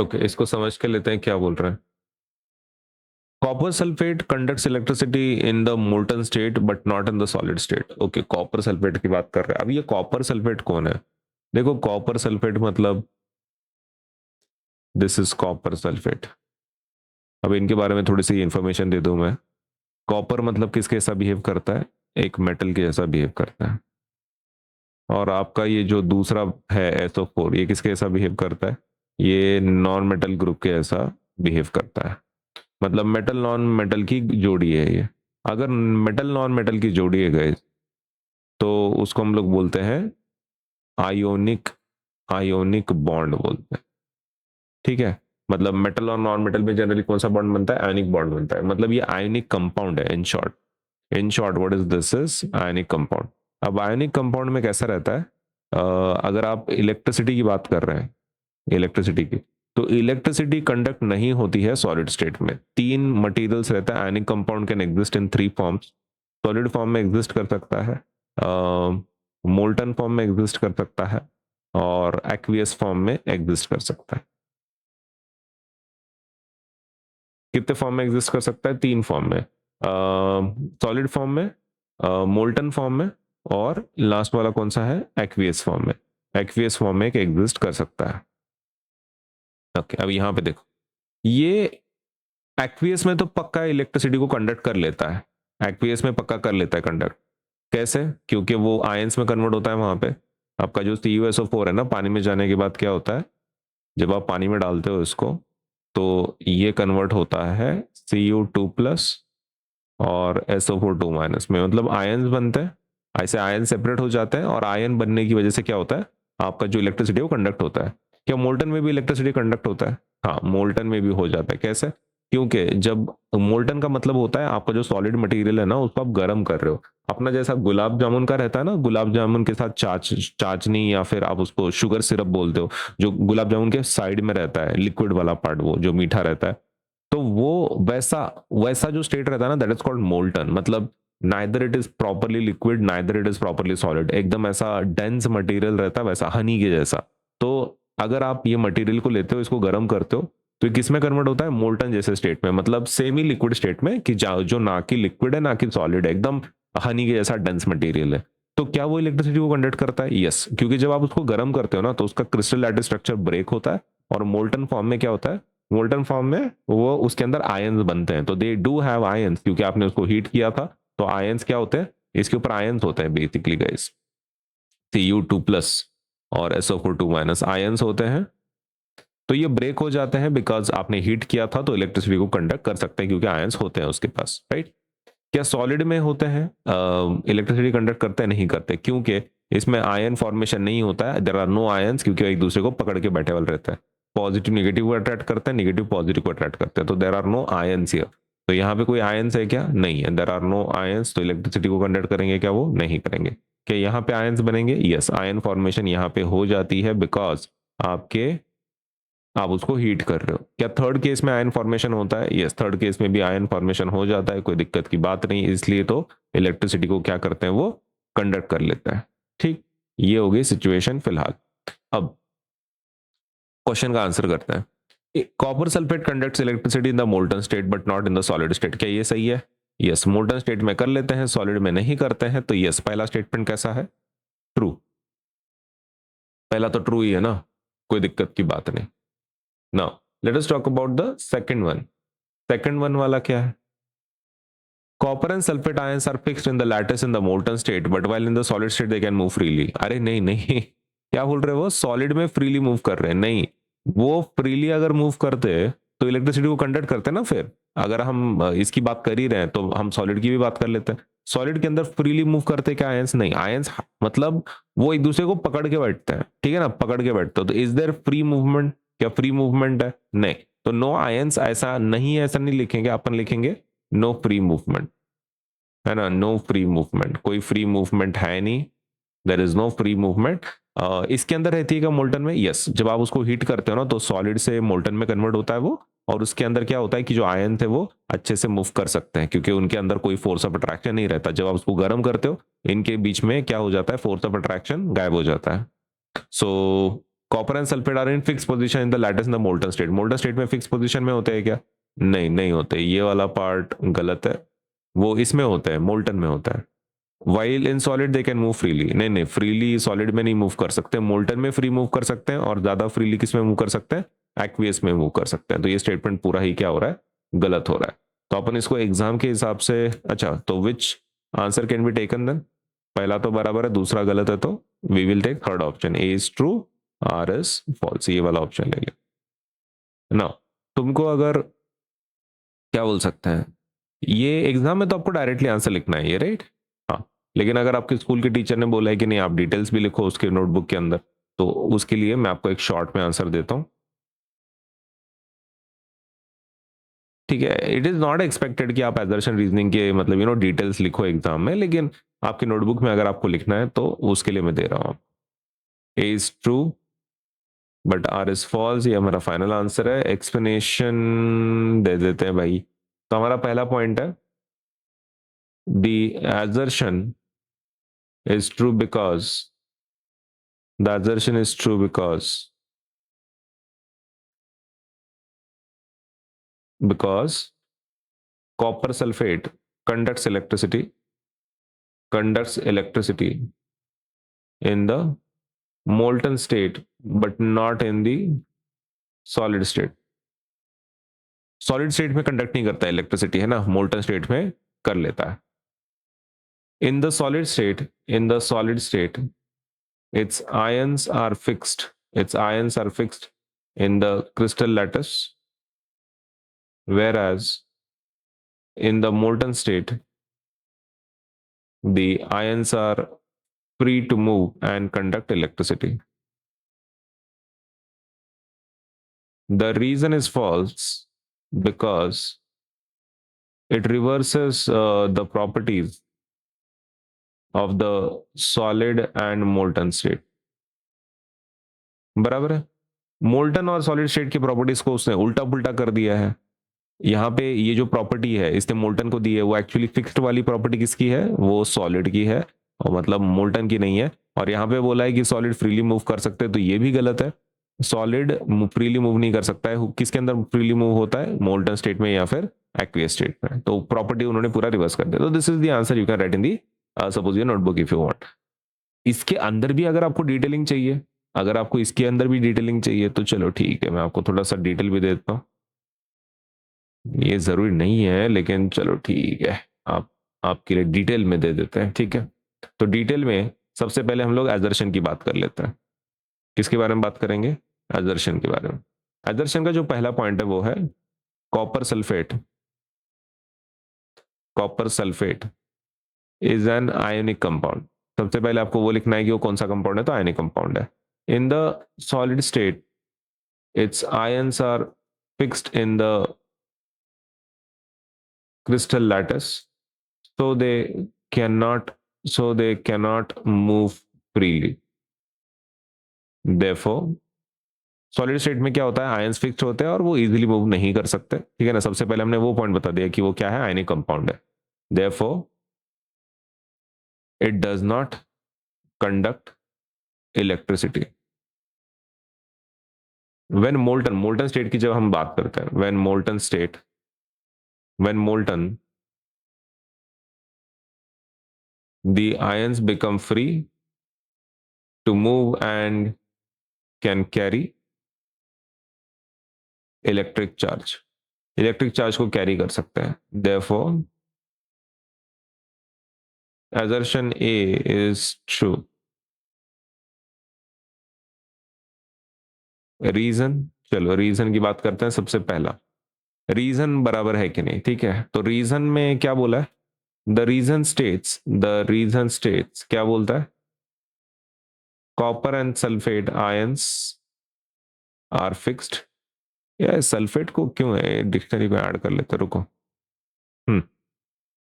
Okay, इसको समझ के लेते हैं क्या बोल रहे हैं। Copper sulphate conducts electricity in the molten state but not in the solid state. Okay, copper sulphate की बात कर रहे हैं। अब ये कॉपर सल्फेट कौन है? देखो, कॉपर सल्फेट मतलब दिस इज कॉपर सल्फेट। अब इनके बारे में थोड़ी सी इंफॉर्मेशन दे दूं मैं। कॉपर मतलब किसके जैसा बिहेव करता है? एक मेटल के जैसा बिहेव करता है। और आपका ये जो दूसरा है SO4, ये किसके जैसा बिहेव करता है? ये नॉन मेटल ग्रुप के जैसा बिहेव करता है। मतलब मेटल नॉन मेटल की जोड़ी है ये। अगर मेटल नॉन मेटल की जोड़ी है गाइस, तो उसको हम लोग बोलते हैं आयोनिक आयोनिक बॉन्ड बोलते हैं। ठीक है, मतलब मेटल और नॉन मेटल में जनरली कौन सा बॉन्ड बनता है? आयनिक बॉन्ड बनता है। मतलब ये आयनिक कंपाउंड है in short. In short what is this? Is ionic compound. अब आयनिक कंपाउंड में कैसा रहता है? अगर आप इलेक्ट्रिसिटी की बात कर रहे हैं, इलेक्ट्रिसिटी की, तो इलेक्ट्रिसिटी कंडक्ट नहीं होती है सॉलिड स्टेट में। तीन मटेरियल्स रहता है। Ionic compound can exist in 3 forms. Solid form में एग्जिस्ट कर सकता है, मोल्टन फॉर्म में एग्जिस्ट कर सकता है, और एक्वियस फॉर्म में एग्जिस्ट कर सकता है। कितने फॉर्म में एग्जिस्ट कर सकता है? 3 फॉर्म में। सॉलिड फॉर्म में, मोल्टन फॉर्म में, और लास्ट वाला कौन सा है? एक्वियस फॉर्म में। एक्वियस फॉर्म में एग्जिस्ट कर सकता है। ओके, अब यहां पे देखो, ये एक्वियस में तो पक्का इलेक्ट्रिसिटी को कंडक्ट कर लेता है। एक्वियस में पक्का कर लेता है कंडक्ट। कैसे? क्योंकि वो आयंस में कन्वर्ट होता है वहां पे। आपका जो CuSO4 है ना, पानी में जाने के बाद क्या होता है? जब आप पानी में डालते हो इसको, तो ये कन्वर्ट होता है Cu2+ और SO4 2- में। मतलब आयंस बनते हैं। ऐसे आयन सेपरेट हो जाते हैं, और आयन बनने की वजह से क्या होता है? आपका जो इलेक्ट्रिसिटी है वो कंडक्ट होता है। क्या मोल्टन में भी इलेक्ट्रिसिटी कंडक्ट होता है? हाँ, मोल्टन में भी हो जाता है। कैसे? क्योंकि जब मोल्टन का मतलब होता है आपका जो सॉलिड मटेरियल है ना, उसको आप गर्म कर रहे हो। अपना जैसा गुलाब जामुन का रहता है ना, गुलाब जामुन के साथ चाशनी, या फिर आप उसको शुगर सिरप बोलते हो, जो गुलाब जामुन के साइड में रहता है, लिक्विड वाला पार्ट, वो जो मीठा रहता है। तो वो वैसा वैसा जो स्टेट रहता है ना, दैट इज कॉल्ड मोल्टन। मतलब neither it is properly liquid, neither it is properly solid. एकदम ऐसा डेंस मटेरियल रहता है, वैसा हनी के जैसा। तो अगर आप ये मटेरियल को लेते हो, इसको गर्म करते हो, तो ये किस में कन्वर्ट होता है? मोल्टन जैसे स्टेट में। मतलब सेमी लिक्विड स्टेट में, कि जो ना कि लिक्विड है ना कि सॉलिड है, एकदम हनी के जैसा डेंस मटेरियल है। तो क्या वो इलेक्ट्रिसिटी को कंडक्ट करता है? यस, क्योंकि जब आप उसको गर्म करते हो ना, तो उसका क्रिस्टल लैटिस स्ट्रक्चर ब्रेक होता है। और मोल्टन फॉर्म में क्या होता है? मोल्टन फॉर्म में वो उसके अंदर आयंस बनते हैं। तो दे डू हैव आयंस, क्योंकि आपने उसको हीट किया था। तो आयंस क्या होते हैं? इसके ऊपर आयंस होते हैं बेसिकली गाइस। Cu2+ और SO4 2- आयंस होते हैं। तो ये ब्रेक हो जाते हैं बिकॉज आपने हीट किया था, तो इलेक्ट्रिसिटी को कंडक्ट कर सकते हैं क्योंकि आयंस होते हैं उसके पास, राइट? क्या सॉलिड में होते हैं इलेक्ट्रिसिटी कंडक्ट करते हैं? नहीं करते, क्योंकि इसमें आयन फॉर्मेशन नहीं होता है। देयर आर नो आयंस, क्योंकि एक दूसरे को पकड़ के बैठे वाले रहते हैं। पॉजिटिव निगेटिव को अट्रैक्ट करते हैं, निगेटिव पॉजिटिव को अट्रैक्ट करते हैं। तो there are no ions here. तो यहाँ पे कोई आयंस है क्या? नहीं है। देयर आर नो आयंस, तो इलेक्ट्रिसिटी को कंडक्ट करेंगे क्या? वो नहीं करेंगे। क्या यहाँ पे आयंस बनेंगे? यस, आयन फॉर्मेशन यहाँ पे हो जाती है बिकॉज आपके आप उसको हीट कर रहे हो। क्या थर्ड केस में आयन फॉर्मेशन होता है? यस, थर्ड केस में भी आयन फॉर्मेशन हो जाता है, कोई दिक्कत की बात नहीं। इसलिए तो इलेक्ट्रिसिटी को क्या करते हैं? वो कंडक्ट कर लेता है। ठीक, ये हो गई सिचुएशन फिलहाल। अब क्वेश्चन का आंसर करते हैं। Copper sulphate conducts electricity in the molten state but not in the solid state. क्या ये सही है? यस, मोल्टन स्टेट में कर लेते हैं, सॉलिड में नहीं करते हैं। तो यस, पहला स्टेटमेंट कैसा है? ट्रू। पहला तो ट्रू ही है ना, कोई दिक्कत की बात नहीं। Now let us talk about the second one. Second one वाला क्या है? Copper and sulphate ions are fixed in the lattice in the molten state but while in the solid state they can move freely. अरे नहीं नहीं, क्या बोल रहे हो? सॉलिड में फ्रीली मूव कर रहे हैं? नहीं, वो फ्रीली अगर मूव करते तो इलेक्ट्रिसिटी को कंडक्ट करते ना। फिर अगर हम इसकी बात कर ही रहे हैं, तो हम सॉलिड की भी बात कर लेते हैं। सॉलिड के अंदर फ्रीली मूव करते क्या आयंस? नहीं, आयंस मतलब वो एक दूसरे को पकड़ के बैठते हैं, ठीक है ना, पकड़ के बैठते हो। तो इज देयर फ्री मूवमेंट? क्या फ्री मूवमेंट है? नहीं। तो नो आयंस ऐसा नहीं है, ऐसा नहीं लिखेंगे अपन, लिखेंगे नो फ्री मूवमेंट, है ना। नो फ्री मूवमेंट, कोई फ्री मूवमेंट है नहीं। There is no free movement. इसके अंदर रहती है क्या मोल्टन में? यस, जब आप उसको हीट करते हो ना, तो सॉलिड से मोल्टन में कन्वर्ट होता है वो। और उसके अंदर क्या होता है कि जो आयन थे वो अच्छे से मूव कर सकते हैं, क्योंकि उनके अंदर कोई फोर्स ऑफ अट्रैक्शन नहीं रहता। जब आप उसको गर्म करते हो, इनके बीच में क्या हो जाता है? फोर्स ऑफ अट्रैक्शन गायब हो जाता है। So copper and sulphate are in fix position in the lattice in the molten state. Molten state में फिक्स पोजीशन में होते हैं क्या? नहीं, नहीं होते। ये वाला पार्ट गलत है, वो इसमें होता है, मोल्टन में होता है। While in solid they can move freely, नहीं नहीं, फ्रीली सॉलिड में नहीं मूव कर सकते, मोल्टन में फ्री मूव कर सकते हैं, और ज्यादा फ्रीली किस में मूव कर सकते हैं? एक्वियस में मूव कर सकते हैं। तो ये स्टेटमेंट पूरा ही क्या हो रहा है? गलत हो रहा है। तो अपन इसको एग्जाम के हिसाब से, अच्छा तो which answer can be taken then? पहला तो बराबर है, दूसरा गलत है, तो we will take third option, A is true, R is false, ये वाला ऑप्शन ले ले ना। तुमको अगर क्या बोल सकते हैं, ये एग्जाम में तो आपको डायरेक्टली आंसर लिखना है ये, राइट? हाँ, लेकिन अगर आपके स्कूल के टीचर ने बोला है कि नहीं आप डिटेल्स भी लिखो उसके नोटबुक के अंदर, तो उसके लिए मैं आपको एक शॉर्ट में आंसर देता हूँ। ठीक है, इट इज नॉट एक्सपेक्टेड कि आप एजर्शन रीजनिंग के मतलब डिटेल्स लिखो एग्जाम में, लेकिन आपकी नोटबुक में अगर आपको लिखना है तो उसके लिए मैं दे रहा हूँ। A is true but R is false, ये हमारा फाइनल आंसर है। एक्सप्लेनेशन दे देते हैं भाई। तो हमारा पहला पॉइंट है, the assertion is true because the assertion is true because copper sulfate conducts electricity in the molten state but not in the solid state। Solid state में कंडक्ट नहीं करता इलेक्ट्रिसिटी, है ना, मोल्टन स्टेट में कर लेता है। In the solid state its ions are fixed in the crystal lattice, whereas in the molten state the ions are free to move and conduct electricity। The reason is false because it reverses the properties of the solid and molten state। बराबर है, molten और solid state की properties को उसने उल्टा पुल्टा कर दिया है। यहाँ पे ये जो प्रॉपर्टी है इसने मोल्टन को दी है, वो एक्चुअली फिक्स्ड वाली प्रॉपर्टी किसकी है? वो सॉलिड की है, और मतलब मोल्टन की नहीं है। और यहाँ पे बोला है कि सॉलिड फ्रीली मूव कर सकते हैं, तो ये भी गलत है। सॉलिड फ्रीली मूव नहीं कर सकता है, किसके अंदर फ्रीली मूव होता है? मोल्टन स्टेट में या फिर एक्वियस स्टेट में। तो प्रॉपर्टी उन्होंने पूरा रिवर्स कर दिया। तो this is the answer you can right in the suppose your notebook if you want. इसके अंदर भी अगर आपको डिटेलिंग चाहिए, अगर आपको इसके अंदर भी डिटेलिंग चाहिए तो चलो ठीक है, मैं आपको थोड़ा सा डिटेल भी दे देता हूँ। ये जरूरी नहीं है लेकिन चलो ठीक है, आप आपके लिए डिटेल में दे देते हैं, ठीक है। तो डिटेल में सबसे पहले हम लोग एजर्शन की बात कर लेते हैं। किसके बारे में बात करेंगे? एजर्शन के बारे में। एजर्शन का जो पहला पॉइंट है वो है copper sulphate. Copper sulphate is an ionic compound. सबसे पहले आपको वो लिखना है कि वो कौन सा कंपाउंड है, तो आयोनिक कंपाउंड है। इन the solid state its ions are fixed in the crystal lattice, so they cannot move freely। therefore solid state में क्या होता है? आयंस फिक्स्ड होते हैं और वो इजीली मूव नहीं कर सकते, ठीक है ना। सबसे पहले हमने वो पॉइंट बता दिया कि वो क्या है, आयनिक कंपाउंड है। therefore it does not conduct electricity। when molten state की जब हम बात करते हैं, when molten the ions become free to move and can carry electric charge को कैरी कर सकते हैं। therefore assertion A is true। Reason, चलो रीजन की बात करते हैं। सबसे पहला रीजन बराबर है कि नहीं, ठीक है। तो रीजन में क्या बोला है? द रीजन स्टेट्स क्या बोलता है? Copper and sulphate ions are fixed. या सल्फेट को क्यों है डिक्शनरी में ऐड कर लेते, रुको।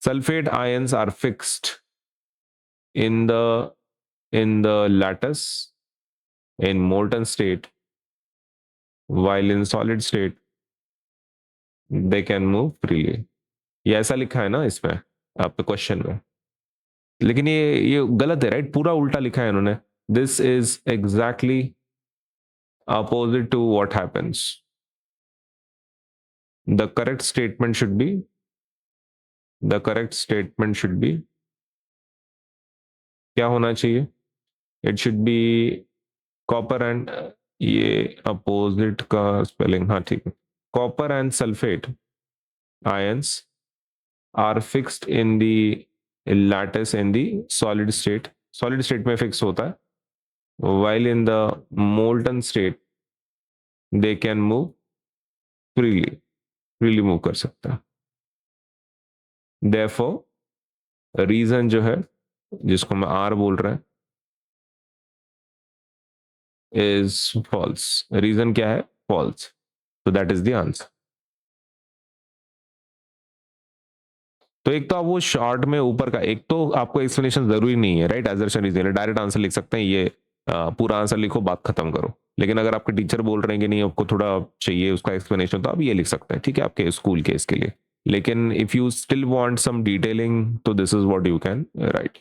Sulphate ions are fixed in the lattice in molten state, while in solid state they can move freely। ये ऐसा लिखा है ना इसमें आपके क्वेश्चन में, लेकिन ये गलत है, राइट? पूरा उल्टा लिखा है इन्होंने। This is exactly opposite to what happens. The correct statement should be क्या होना चाहिए? It should be copper and ये opposite का spelling, हाँ ठीक है, copper and sulfate ions are fixed in the lattice in the solid state में fix होता है, while in the molten state they can move freely move कर सकता है. Therefore रीजन जो है जिसको मैं आर बोल रहा है इज फॉल्स. रीजन क्या है? फॉल्स. तो दैट इज द आंसर. तो एक तो आप वो शॉर्ट में ऊपर का, एक तो आपको एक्सप्लेनेशन जरूरी नहीं है, right? Assertion reason direct answer लिख सकते हैं, ये पूरा आंसर लिखो, बात खत्म करो. लेकिन अगर आपके टीचर बोल रहे हैं कि नहीं आपको थोड़ा चाहिए उसका एक्सप्लेनेशन, तो आप ये लिख सकते हैं, ठीक है, आपके स्कूल केस के लिए. लेकिन if you still want some detailing, तो this is what you can right.